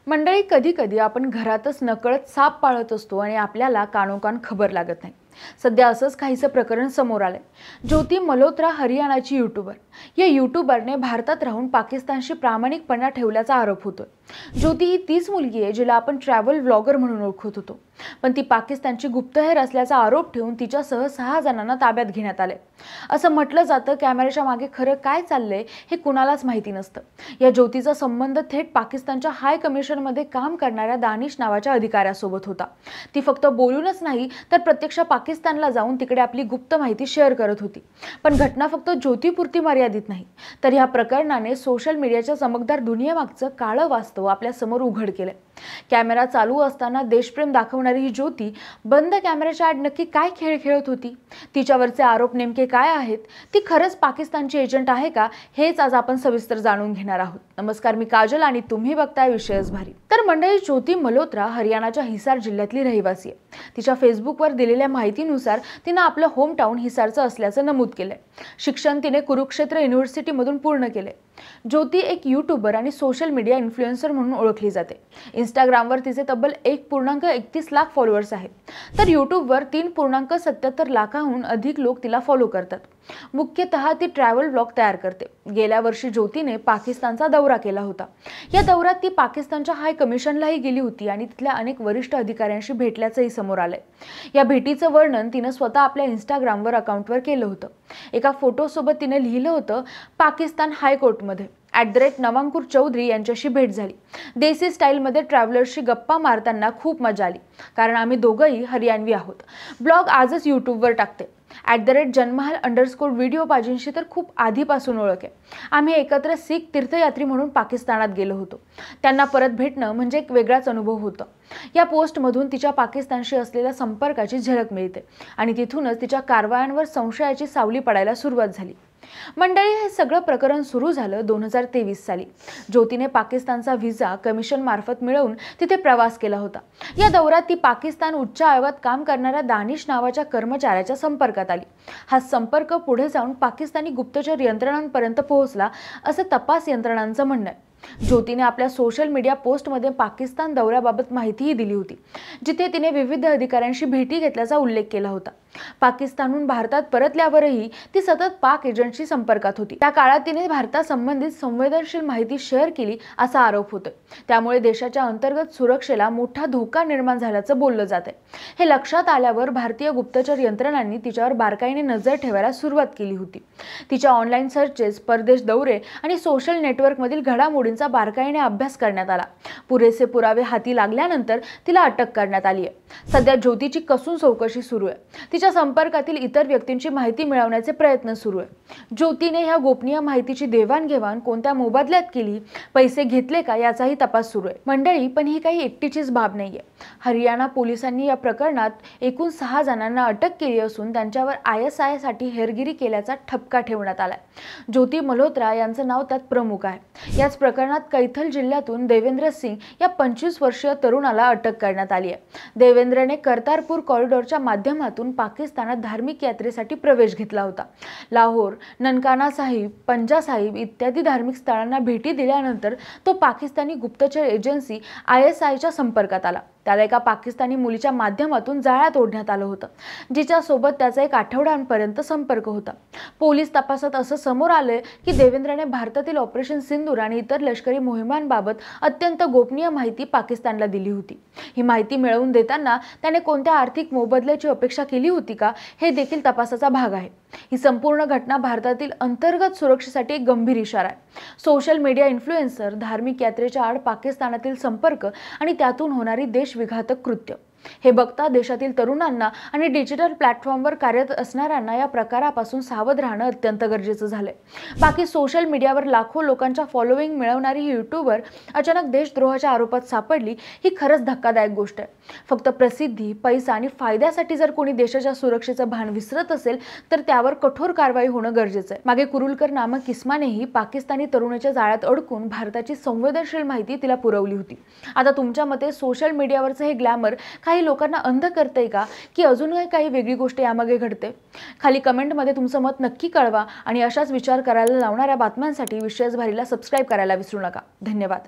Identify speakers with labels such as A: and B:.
A: मंडळी, कधी कधी आपण घरातच नकळत साप पाळत असतो आणि आपल्याला कानोकान खबर लागत नाही। सध्या असंच काहीसं प्रकरण समोर आलंय। ज्योती मल्होत्रा हरियाणाची यूट्यूबर, या यूट्यूबरने भारतात राहून पाकिस्तानशी प्रामाणिकपणा ठेवल्याचा आरोप होतोय। ज्योती ही तीच मुलगी आहे जिला आपण ट्रॅव्हल व्लॉगर म्हणून ओळखत होतो, पण ती पाकिस्तानची गुप्तहेर असल्याचा आरोप ठेवून तिच्यासह 6 जणांना ताब्यात घेण्यात आले। असं म्हटलं जातं, कॅमेऱ्याच्या मागे खरं काय चाललंय हे कुणालाच माहिती नसतं। या ज्योतीचा संबंध थेट पाकिस्तानच्या हाय कमिशनमध्ये काम करणाऱ्या दानिश नावाच्या अधिकाऱ्यासोबत होता। ती फक्त बोलूनच नाही तर प्रत्यक्ष पाकिस्तानला जाऊन तिकडे आपली गुप्त माहिती शेअर करत होती। पण घटना फक्त ज्योतीपुरती मर्यादित नाही, तर या प्रकरणाने सोशल मीडियाच्या चमकदार दुनियेमागचं काळं वास्तव आपल्या समोर उघड केलंय। कॅमेरा चालू असताना देशप्रेम दाखवणारी ही ज्योती बंद कॅमेऱ्याच्या आड नक्की काय खेळ खेळत होती? तिच्यावरचे आरोप नेमके काय आहेत? ती खरंच पाकिस्तानची एजंट आहे का? हेच आज आपण सविस्तर जाणून घेणार आहोत। नमस्कार, मी काजल आणि तुम्ही बघताय विषयच भारी। तर मंडळी, ज्योती मल्होत्रा हरियाणाच्या हिसार जिल्ह्यातली रहिवासी आहे। तिच्या फेसबुकवर दिलेल्या माहितीनुसार तिने आपलं होम टाउन हिसारचं असल्याचं नमूद केलंय। शिक्षण तिने कुरुक्षेत्र युनिव्हर्सिटीमधून पूर्ण केले। ज्योती एक यूट्यूबर आणि सोशल मीडिया इन्फ्लुएन्सर म्हणून ओळखली जाते। इंस्टाग्रामवर तिचे तब्बल 1.31 लाख फॉलोअर्स आहेत, तर यूट्यूबवर 3.77 लाखाहून अधिक लोक तिला फॉलो करतात। मुख्यतः ती ट्रॅव्हल ब्लॉग तयार करते। गेल्या वर्षी ज्योतीने पाकिस्तानचा दौरा केला होता। या दौऱ्यात ती पाकिस्तानच्या हाय कमिशनलाही गेली होती आणि तिथल्या अनेक वरिष्ठ अधिकाऱ्यांशी भेटल्याचंही समोर आलंय। या भेटीचं वर्णन तिने स्वतः आपल्या इंस्टाग्रामवर अकाउंटवर केलं होतं। एका फोटोसोबत तिने लिहिलं होतं, पाकिस्तान हायकोर्टमध्ये @नवांकुर चौधरी यांच्याशी भेट झाली। देसी स्टाईलमध्ये ट्रॅव्हलर्सशी गप्पा मारताना खूप मजा आली, कारण आम्ही दोघंही हरियाणवी आहोत। ब्लॉग आजच यूट्यूबवर टाकते। @जनमहल_व्हिडिओ पाजींशी तर खूप आधीपासून ओळख आहे। आम्ही एकत्र शीख तीर्थयात्री म्हणून पाकिस्तानात गेलो होतो। त्यांना परत भेटणं म्हणजे एक वेगळाच अनुभव होता। या पोस्टमधून तिच्या पाकिस्तानशी असलेल्या संपर्काची झलक मिळते आणि तिथूनच तिच्या कारवायांवर संशयाची सावली पडायला सुरुवात झाली। मंडळी, हे सगळं प्रकरण सुरू झालं 2023 साली। ज्योतीने पाकिस्तानचा व्हिसा कमिशन मार्फत मिळवून तिथे प्रवास केला होता। या दौऱ्यात ती पाकिस्तान उच्च आयोगात काम करणाऱ्या दानिश नावाच्या कर्मचाऱ्याच्या संपर्कात आली। हा संपर्क पुढे जाऊन पाकिस्तानी गुप्तचर यंत्रणांपर्यंत पोहोचला, असं तपास यंत्रणांचं म्हणणं आहे। ज्योतीने आपल्या सोशल मीडिया पोस्टमध्ये पाकिस्तान दौऱ्याबाबत माहितीही दिली होती, जिथे तिने विविध अधिकाऱ्यांशी भेटी घेतल्याचा उल्लेख केला होता। पाकिस्तानहून भारतात परतल्यावरही ती सतत पाक एजंटशी संपर्कात होती। त्या काळात तिने भारतासंबंधित संवेदनशील माहिती शेअर केली असा आरोप होतोय। त्यामुळे देशाच्या अंतर्गत सुरक्षेला मोठा धोका निर्माण झाल्याचं बोललं जातंय। हे लक्षात आल्यावर भारतीय गुप्तचर यंत्रणांनी तिच्यावर बारकाईने नजर ठेवायला सुरुवात केली होती। तिच्या ऑनलाईन सर्चेस, परदेश दौरे आणि सोशल नेटवर्कमधील घडामोडींचा बारकाईने अभ्यास करण्यात आला। पुरेसे पुरावे हाती लागल्यानंतर तिला अटक करण्यात आली आहे। सध्या ज्योतीची कसून चौकशी सुरू आहे। तिच्या संपर्कातील इतर व्यक्तींची माहिती मिळवण्याचे प्रयत्न सुरू आहे। ज्योतीने ह्या गोपनीय माहितीची देवाणघेवाण कोणत्या मोबदल्यात केली, पैसे घेतले का, याचाही तपास सुरू आहे। मंडळी, पण ही काही एकटीचीच बाब नाहीये। हरियाणा पोलिसांनी या प्रकरणात एकूण 6 जणांना अटक केली असून त्यांच्यावर ISI साठी हेरगिरी केल्याचा ठपका ठेवण्यात आलाय। ज्योती मल्होत्रा यांचं नाव त्यात प्रमुख आहे। याच प्रकरणात कैथल जिल्ह्यातून देवेंद्र सिंग या 25 वर्षीय तरुणाला अटक करण्यात आली आहे। देवेंद्रने करतारपूर कॉरिडॉरच्या माध्यमातून पाकिस्तानात धार्मिक यात्रेसाठी प्रवेश घेतला होता। लाहोर, ननकाना साहिब, पंजा साहिब इत्यादी धार्मिक स्थळांना भेटी दिल्यानंतर तो पाकिस्तानी गुप्तचर एजन्सी ISIच्या संपर्कात आला। त्याला एका पाकिस्तानी मुलीच्या माध्यमातून जाळ्यात ओढण्यात आलं होतं, जिच्यासोबत त्याचा 1 आठवड्यांपर्यंत संपर्क होता। पोलीस तपासात असं समोर आलंय की देवेंद्रने भारतातील ऑपरेशन सिंदूर आणि इतर लष्करी मोहिमांबाबत अत्यंत गोपनीय माहिती पाकिस्तानला दिली होती। ही माहिती मिळवून देताना त्याने कोणत्या आर्थिक मोबदल्याची अपेक्षा केली होती का, हे देखील तपासाचा भाग आहे। ही संपूर्ण घटना भारतातील अंतर्गत सुरक्षेसाठी एक गंभीर इशारा आहे। सोशल मीडिया इन्फ्लुएन्सर, धार्मिक यात्रेच्या आड पाकिस्तानातील संपर्क आणि त्यातून होणारी देशविघातक कृत्य, हे बघता देशातील तरुणांना आणि डिजिटल प्लॅटफॉर्मवर कार्यरत असणाऱ्यांना या प्रकारापासून सावध राहणं अत्यंत गरजेचं झालंय। बाकी सोशल मीडियावर लाखो लोकांच्या फॉलोइंग मिळवणारी ही यूट्यूबर अचानक देशद्रोहाच्या आरोपात सापडली, ही खरंच धक्कादायक गोष्ट आहे। फक्त प्रसिद्धी, पैसा आणि फायद्यासाठी जर कोणी देशाच्या सुरक्षेचं भान विसरत असेल तर त्यावर कठोर कारवाई होणं गरजेचं आहे। मागे कुरुलकर नामक इस्मानेही पाकिस्तानी तरुणाच्या जाळ्यात अडकून भारताची संवेदनशील माहिती तिला पुरवली होती। आता तुमच्या मते सोशल मीडियावरचं हे ग्लॅमर काही लोकांना अंध करते का, की अजूनही काही वेगळी गोष्ट यामागे घडते? खाली कमेंटमध्ये तुमचं मत नक्की कळवा आणि अशाच विचार करायला लावणाऱ्या बातम्यांसाठी विषयच भारीला सबस्क्राइब करायला विसरू नका। धन्यवाद।